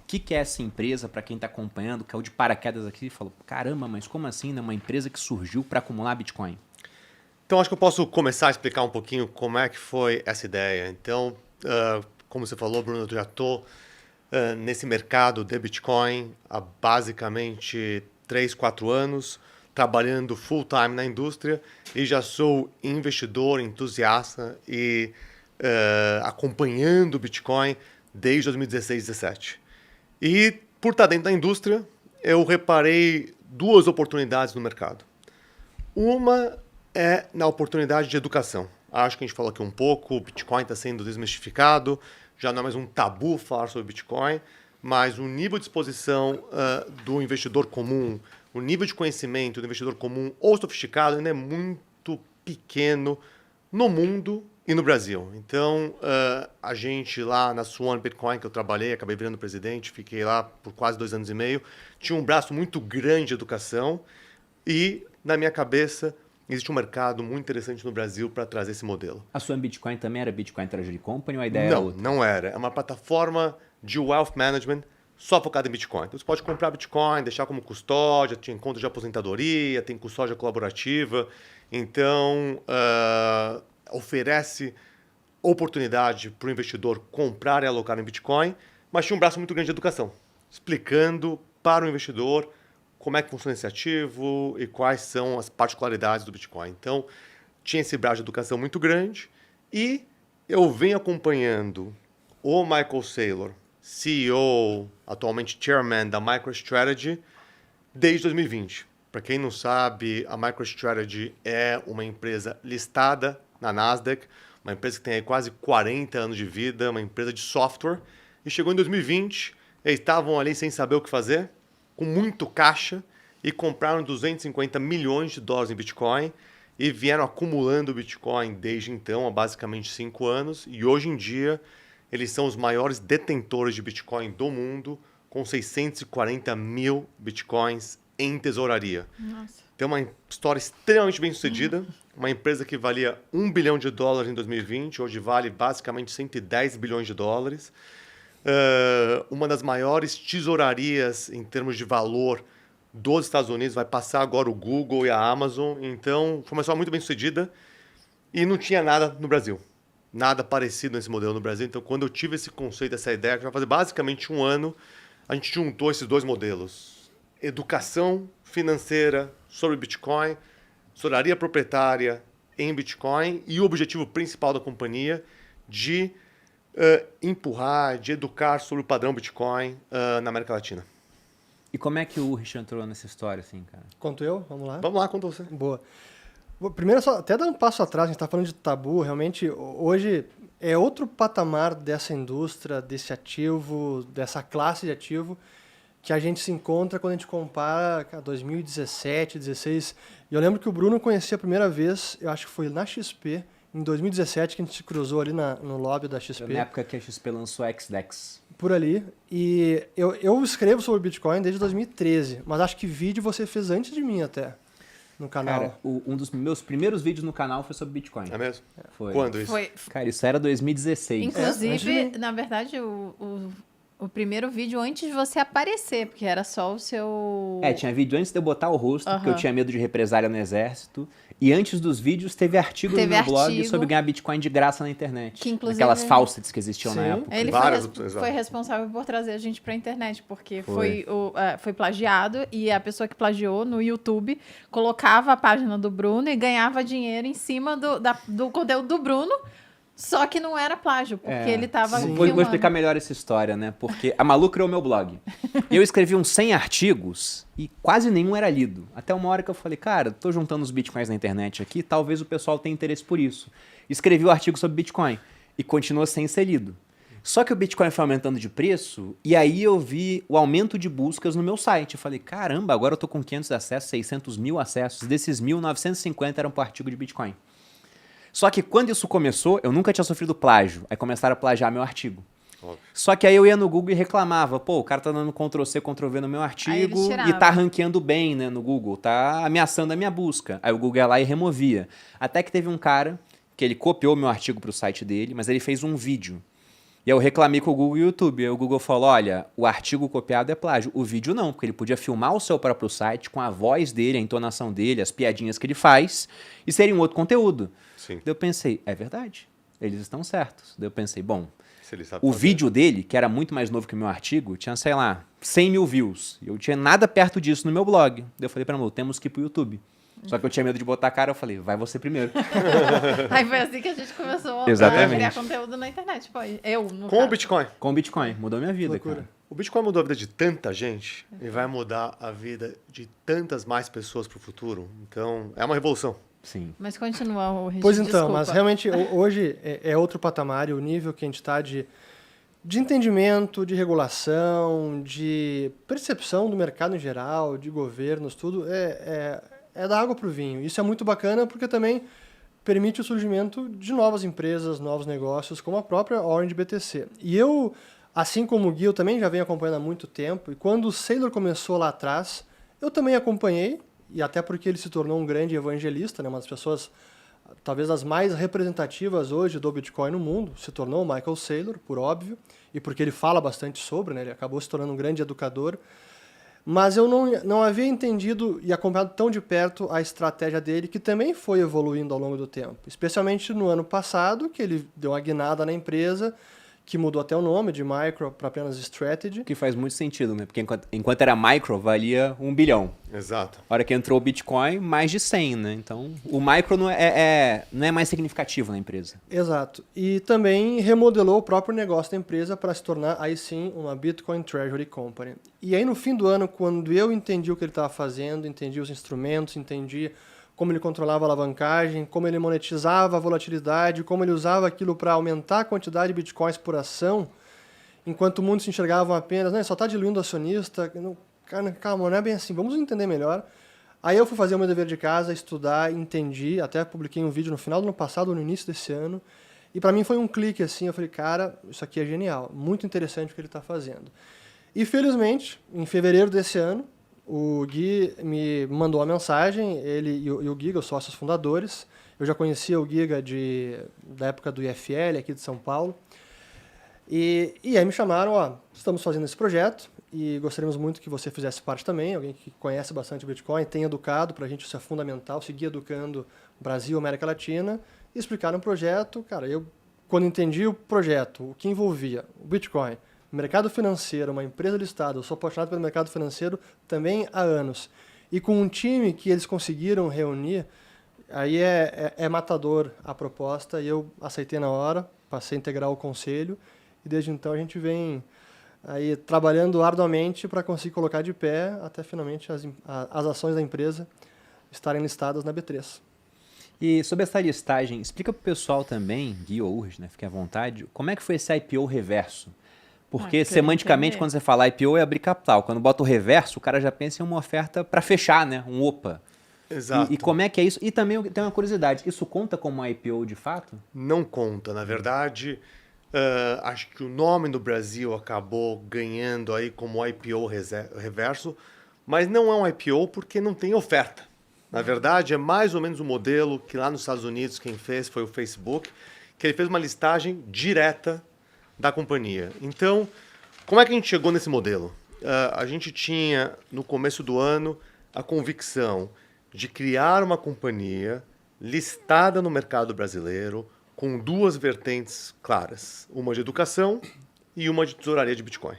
que é essa empresa, para quem está acompanhando, caiu de paraquedas aqui e falou, caramba, mas como assim, né? Uma empresa que surgiu para acumular Bitcoin? Então, acho que eu posso começar a explicar um pouquinho como é que foi essa ideia. Então, como você falou, Bruno, eu já estou nesse mercado de Bitcoin há basicamente 3, 4 anos, trabalhando full time na indústria e já sou investidor, entusiasta e acompanhando o Bitcoin desde 2016, 2017. E por estar dentro da indústria, eu reparei duas oportunidades no mercado. Uma é na oportunidade de educação. Acho que a gente falou aqui um pouco, o Bitcoin está sendo desmistificado, já não é mais um tabu falar sobre Bitcoin, mas o nível de exposição do investidor comum, o nível de conhecimento do investidor comum ou sofisticado ainda é muito pequeno no mundo e no Brasil. Então, a gente lá na Swan Bitcoin, que eu trabalhei, acabei virando presidente, fiquei lá por quase 2 anos e meio, tinha um braço muito grande de educação e, na minha cabeça, existe um mercado muito interessante no Brasil para trazer esse modelo. A sua Bitcoin também era Bitcoin Treasury Company ou a ideia era outra? Não era. É uma plataforma de wealth management só focada em Bitcoin. Então, você pode comprar Bitcoin, deixar como custódia, tem conta de aposentadoria, tem custódia colaborativa. Então, oferece oportunidade para o investidor comprar e alocar em Bitcoin, mas tinha um braço muito grande de educação, explicando para o investidor como é que funciona esse ativo e quais são as particularidades do Bitcoin. Então, tinha esse braço de educação muito grande e eu venho acompanhando o Michael Saylor, CEO, atualmente chairman da MicroStrategy, desde 2020. Para quem não sabe, a MicroStrategy é uma empresa listada na Nasdaq, uma empresa que tem aí quase 40 anos de vida, uma empresa de software, e chegou em 2020, eles estavam ali sem saber o que fazer, com muito caixa, e compraram 250 milhões de dólares em Bitcoin, e vieram acumulando Bitcoin desde então, há basicamente 5 anos, e hoje em dia eles são os maiores detentores de Bitcoin do mundo, com 640 mil Bitcoins em tesouraria. Nossa. Tem uma história extremamente bem sucedida, uma empresa que valia $1 bilhão em 2020, hoje vale basicamente 110 bilhões de dólares. Uma das maiores tesourarias em termos de valor dos Estados Unidos, vai passar agora o Google e a Amazon. Então, foi uma história muito bem sucedida e não tinha nada no Brasil. Nada parecido nesse modelo no Brasil. Então, quando eu tive esse conceito, essa ideia, que vai fazer basicamente 1 ano, a gente juntou esses dois modelos. Educação financeira sobre Bitcoin, tesouraria proprietária em Bitcoin e o objetivo principal da companhia de empurrar, de educar sobre o padrão Bitcoin na América Latina. E como é que o Rich entrou nessa história, assim, cara? Conto eu? Vamos lá? Vamos lá, conta você. Boa. Primeiro, só, até dando um passo atrás, a gente está falando de tabu, realmente, hoje é outro patamar dessa indústria, desse ativo, dessa classe de ativo, que a gente se encontra quando a gente compara 2017, 2016. E eu lembro que o Bruno conhecia a primeira vez, eu acho que foi na XP, em 2017, que a gente se cruzou ali no lobby da XP. Na época que a XP lançou a XDEX. Por ali. E eu escrevo sobre Bitcoin desde 2013, mas acho que vídeo você fez antes de mim até, no canal. Cara, um dos meus primeiros vídeos no canal foi sobre Bitcoin. É mesmo? Foi. Quando isso? Foi. Cara, isso era 2016. Inclusive, na verdade, o primeiro vídeo antes de você aparecer, porque era só o seu... Tinha vídeo antes de eu botar o rosto, porque eu tinha medo de represália no exército. E antes dos vídeos, teve artigo no meu blog sobre ganhar Bitcoin de graça na internet. Que, inclusive, aquelas faucets que existiam na época. Ele foi responsável por trazer a gente pra internet, porque foi plagiado e a pessoa que plagiou no YouTube colocava a página do Bruno e ganhava dinheiro em cima do conteúdo do Bruno. Só que não era plágio, porque ele tava Vou explicar melhor essa história, né? Porque a Malu criou o meu blog. Eu escrevi uns 100 artigos e quase nenhum era lido. Até uma hora que eu falei, cara, tô juntando os bitcoins na internet aqui, talvez o pessoal tenha interesse por isso. Escrevi o artigo sobre Bitcoin e continua sem ser lido. Só que o Bitcoin foi aumentando de preço e aí eu vi o aumento de buscas no meu site. Eu falei, caramba, agora eu tô com 500 acessos, 600 mil acessos. Desses 1.950 eram pro artigo de Bitcoin. Só que quando isso começou, eu nunca tinha sofrido plágio. Aí começaram a plagiar meu artigo. Óbvio. Só que aí eu ia no Google e reclamava. Pô, o cara tá dando Ctrl+C, Ctrl+V no meu artigo e tá ranqueando bem, né, no Google. Tá ameaçando a minha busca. Aí o Google ia lá e removia. Até que teve um cara que ele copiou meu artigo pro site dele, mas ele fez um vídeo. E eu reclamei com o Google e o YouTube. Aí o Google falou, olha, o artigo copiado é plágio. O vídeo não, porque ele podia filmar o seu próprio site com a voz dele, a entonação dele, as piadinhas que ele faz, e seria um outro conteúdo. Sim. Daí eu pensei, é verdade, eles estão certos. Daí eu pensei, bom, Se ele sabe o fazer. vídeo dele, que era muito mais novo que o meu artigo, tinha, sei lá, 100 mil views. Eu tinha nada perto disso no meu blog. Daí eu falei pra Malu, temos que ir pro YouTube. Só que eu tinha medo de botar a cara, eu falei, vai você primeiro. Aí foi assim que a gente começou Exatamente. a criar conteúdo na internet. Pô, eu, no Com o caso. Bitcoin. Com o Bitcoin, mudou minha vida, Loucura. cara. O Bitcoin mudou a vida de tanta gente e vai mudar a vida de tantas mais pessoas para o futuro. Então, é uma revolução. Sim. Mas continua o Richard, Pois então, desculpa. mas realmente hoje é outro patamar e o nível que a gente está de entendimento, de regulação, de percepção do mercado em geral, de governos, tudo, é da água para o vinho. Isso é muito bacana porque também permite o surgimento de novas empresas, novos negócios, como a própria Orange BTC. E eu, assim como o Gui, eu também já venho acompanhando há muito tempo, e quando o Saylor começou lá atrás, eu também acompanhei, e até porque ele se tornou um grande evangelista, né, uma das pessoas, talvez as mais representativas hoje do Bitcoin no mundo, se tornou o Michael Saylor, por óbvio, e porque ele fala bastante sobre, né, ele acabou se tornando um grande educador. Mas eu não havia entendido e acompanhado tão de perto a estratégia dele, que também foi evoluindo ao longo do tempo. Especialmente no ano passado, que ele deu uma guinada na empresa, que mudou até o nome de Micro para apenas Strategy. Que faz muito sentido, né? Porque enquanto era micro, valia 1 bilhão. Exato. A hora que entrou o Bitcoin, mais de 100, né? Então, o micro não é mais significativo na empresa. Exato. E também remodelou o próprio negócio da empresa para se tornar, aí sim, uma Bitcoin Treasury Company. E aí, no fim do ano, quando eu entendi o que ele estava fazendo, entendi os instrumentos, entendi como ele controlava a alavancagem, como ele monetizava a volatilidade, como ele usava aquilo para aumentar a quantidade de bitcoins por ação, enquanto muitos se enxergavam apenas, né, só está diluindo o acionista. Não, cara, calma, não é bem assim, vamos entender melhor. Aí eu fui fazer o meu dever de casa, estudar, entendi, até publiquei um vídeo no final do ano passado, no início desse ano, e para mim foi um clique assim, eu falei, cara, isso aqui é genial, muito interessante o que ele está fazendo. E felizmente, em fevereiro desse ano, o Gui me mandou uma mensagem, ele e o Giga, os sócios fundadores. Eu já conhecia o Giga da época do IFL, aqui de São Paulo. E aí me chamaram, estamos fazendo esse projeto e gostaríamos muito que você fizesse parte também, alguém que conhece bastante o Bitcoin, tem educado, para a gente isso é fundamental, seguir educando o Brasil, América Latina, e explicaram o projeto. Cara, eu, quando entendi o projeto, o que envolvia o Bitcoin, mercado financeiro, uma empresa listada, eu sou apaixonado pelo mercado financeiro também há anos. E com um time que eles conseguiram reunir, aí é matador a proposta, e eu aceitei na hora, passei a integrar o conselho, e desde então a gente vem aí trabalhando arduamente para conseguir colocar de pé até finalmente as ações da empresa estarem listadas na B3. E sobre essa listagem, explica pro pessoal também, Gui ou Urs, né, fique à vontade, como é que foi esse IPO reverso? Porque semanticamente, quando você fala IPO, é abrir capital. Quando bota o reverso, o cara já pensa em uma oferta para fechar, né? Um OPA. Exato. E como é que é isso? E também tem uma curiosidade, isso conta como uma IPO de fato? Não conta. Na verdade, acho que o nome no Brasil acabou ganhando aí como IPO reverso, mas não é um IPO porque não tem oferta. Na verdade, é mais ou menos o modelo que lá nos Estados Unidos quem fez foi o Facebook, que ele fez uma listagem direta da companhia. Então, como é que a gente chegou nesse modelo? A gente tinha, no começo do ano, a convicção de criar uma companhia listada no mercado brasileiro com duas vertentes claras, uma de educação e uma de tesouraria de Bitcoin.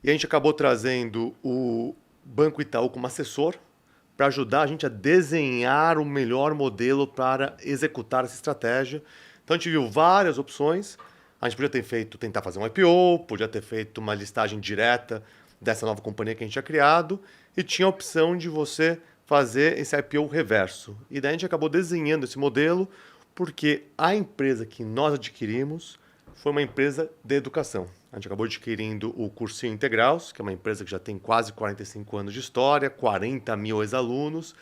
E a gente acabou trazendo o Banco Itaú como assessor para ajudar a gente a desenhar o melhor modelo para executar essa estratégia. Então, a gente viu várias opções. A gente podia ter tentar fazer um IPO, podia ter feito uma listagem direta dessa nova companhia que a gente tinha criado, e tinha a opção de você fazer esse IPO reverso. E daí a gente acabou desenhando esse modelo, porque a empresa que nós adquirimos foi uma empresa de educação. A gente acabou adquirindo o Cursinho Integraus, que é uma empresa que já tem quase 45 anos de história, 40 mil ex-alunos,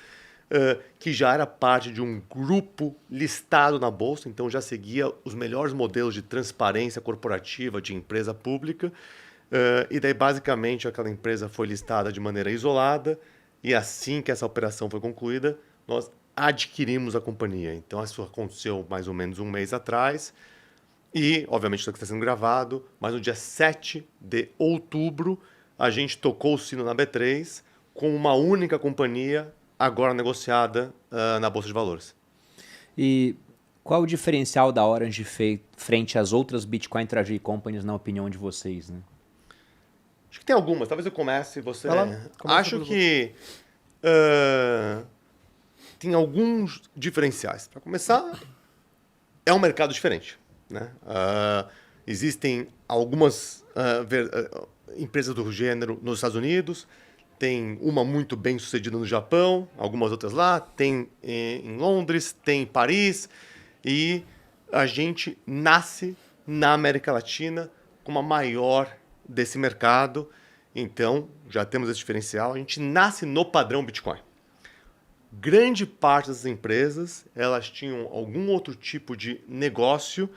que já era parte de um grupo listado na Bolsa, então já seguia os melhores modelos de transparência corporativa de empresa pública. E daí, basicamente, aquela empresa foi listada de maneira isolada, e assim que essa operação foi concluída, nós adquirimos a companhia. Então, isso aconteceu mais ou menos um mês atrás. E, obviamente, isso aqui está sendo gravado, mas no dia 7 de outubro, a gente tocou o sino na B3 com uma única companhia, agora negociada na Bolsa de Valores. E qual o diferencial da Orange frente às outras Bitcoin Treasury Companies, na opinião de vocês, né? Acho que tem algumas, talvez eu comece. Você. Acho que tem alguns diferenciais. Para começar, é um mercado diferente, né? Existem algumas empresas do gênero nos Estados Unidos, tem uma muito bem sucedida no Japão, algumas outras lá, tem em Londres, tem em Paris, e a gente nasce na América Latina como a maior desse mercado. Então, já temos esse diferencial. A gente nasce no padrão Bitcoin. Grande parte das empresas, elas tinham algum outro tipo de negócio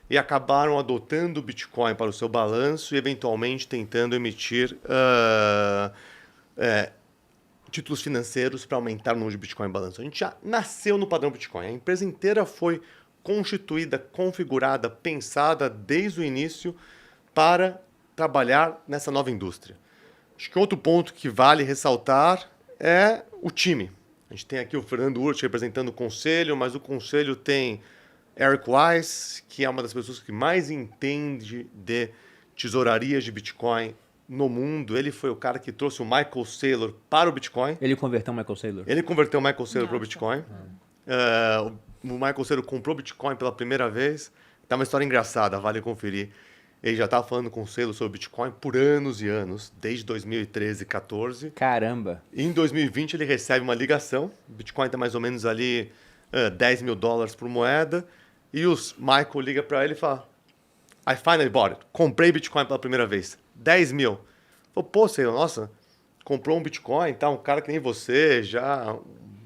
e acabaram adotando o Bitcoin para o seu balanço e, eventualmente, tentando emitir títulos financeiros para aumentar o número de Bitcoin em balanço. A gente já nasceu no padrão Bitcoin. A empresa inteira foi constituída, configurada, pensada desde o início para trabalhar nessa nova indústria. Acho que outro ponto que vale ressaltar é o time. A gente tem aqui o Fernando Urch representando o conselho, mas o conselho tem Eric Weiss, que é uma das pessoas que mais entende de tesourarias de Bitcoin no mundo. Ele foi o cara que trouxe o Michael Saylor para o Bitcoin. Ele converteu o Michael Saylor? Ele converteu o Michael Saylor para o Bitcoin. O Michael Saylor comprou Bitcoin pela primeira vez. Tá uma história engraçada, vale conferir. Ele já estava falando com o Saylor sobre Bitcoin por anos e anos, desde 2013, 14. Caramba! Em 2020 ele recebe uma ligação. O Bitcoin está mais ou menos ali $10 mil por moeda. E o Michael liga para ele e fala: I finally bought it. Comprei Bitcoin pela primeira vez. 10 mil. Falei, pô, Saylor, nossa, comprou um Bitcoin, tá? Um cara que nem você, já um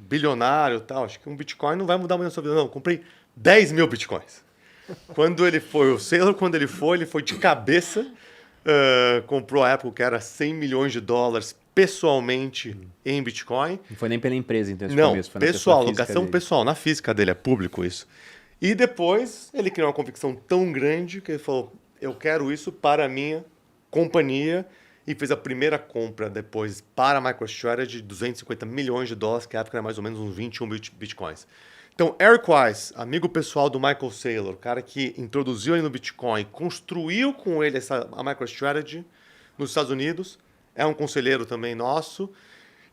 bilionário e tal. Acho que um Bitcoin não vai mudar muito a sua vida. Não, comprei 10 mil Bitcoins. Quando ele foi, o Saylor, quando ele foi de cabeça, comprou a época que era $100 milhões pessoalmente em Bitcoin. Não foi nem pela empresa, então, esse Não, começo. Foi pessoal, na alocação pessoal, na física dele, é público isso. E depois ele criou uma convicção tão grande que ele falou, eu quero isso para a minha companhia, e fez a primeira compra depois para a MicroStrategy de $250 milhões, que na época era mais ou menos uns 21 Bitcoins. Então, Eric Weiss, amigo pessoal do Michael Saylor, cara que introduziu ele no Bitcoin, construiu com ele a MicroStrategy nos Estados Unidos, é um conselheiro também nosso.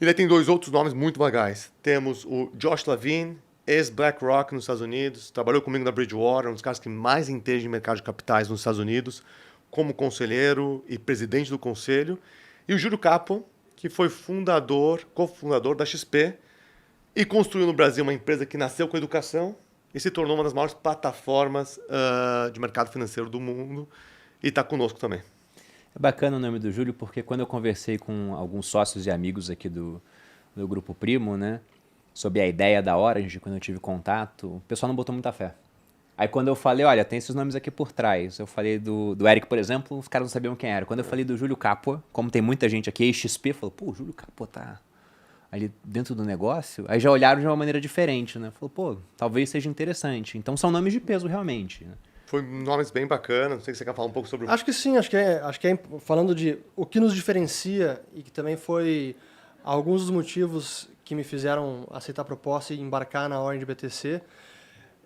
E daí tem dois outros nomes muito legais. Temos o Josh Levine, ex-BlackRock nos Estados Unidos, trabalhou comigo na Bridgewater, um dos caras que mais entende de mercado de capitais nos Estados Unidos, como conselheiro e presidente do conselho. E o Júlio Capo, que foi cofundador da XP, e construiu no Brasil uma empresa que nasceu com educação e se tornou uma das maiores plataformas de mercado financeiro do mundo e está conosco também. É bacana o nome do Júlio, porque quando eu conversei com alguns sócios e amigos aqui do Grupo Primo, né, sobre a ideia da Orange, quando eu tive contato, o pessoal não botou muita fé. Aí quando eu falei, olha, tem esses nomes aqui por trás, eu falei do Eric, por exemplo, os caras não sabiam quem era. Quando eu falei do Júlio Capua, como tem muita gente aqui, XP, falou, pô, o Júlio Capua tá ali dentro do negócio, aí já olharam de uma maneira diferente, né? Falou, pô, talvez seja interessante. Então são nomes de peso realmente, né? Foi nomes bem bacanas, não sei se você quer falar um pouco sobre... Acho que sim, acho que é falando de o que nos diferencia e que também foi alguns dos motivos que me fizeram aceitar a proposta e embarcar na Orange BTC,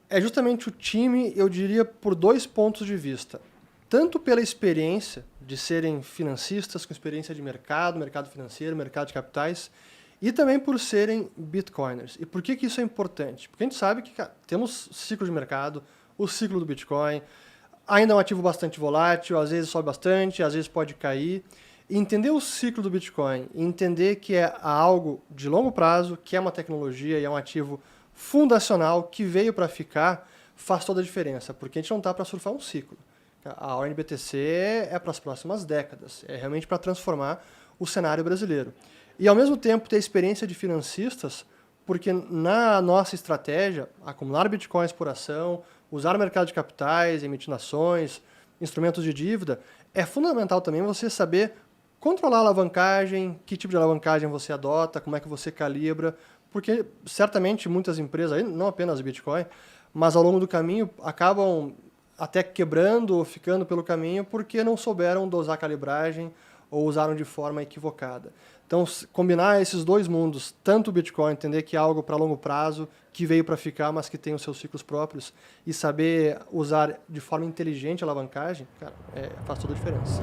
é justamente o time, eu diria, por dois pontos de vista. Tanto pela experiência de serem financistas, com experiência de mercado financeiro, mercado de capitais, e também por serem bitcoiners. E por que isso é importante? Porque a gente sabe que temos ciclo de mercado, o ciclo do Bitcoin, ainda é um ativo bastante volátil, às vezes sobe bastante, às vezes pode cair. E entender o ciclo do Bitcoin, e entender que é algo de longo prazo, que é uma tecnologia e é um ativo fundacional que veio para ficar, faz toda a diferença, porque a gente não está para surfar um ciclo. A Orange BTC é para as próximas décadas, é realmente para transformar o cenário brasileiro. E, ao mesmo tempo, ter experiência de financistas, porque na nossa estratégia, acumular bitcoins por ação, usar o mercado de capitais, emitir ações, instrumentos de dívida, é fundamental também você saber controlar a alavancagem, que tipo de alavancagem você adota, como é que você calibra, porque certamente muitas empresas, não apenas Bitcoin, mas ao longo do caminho acabam até quebrando ou ficando pelo caminho porque não souberam dosar a calibragem ou usaram de forma equivocada. Então, combinar esses dois mundos, tanto o Bitcoin, entender que é algo para longo prazo, que veio para ficar, mas que tem os seus ciclos próprios, e saber usar de forma inteligente a alavancagem, cara, faz toda a diferença.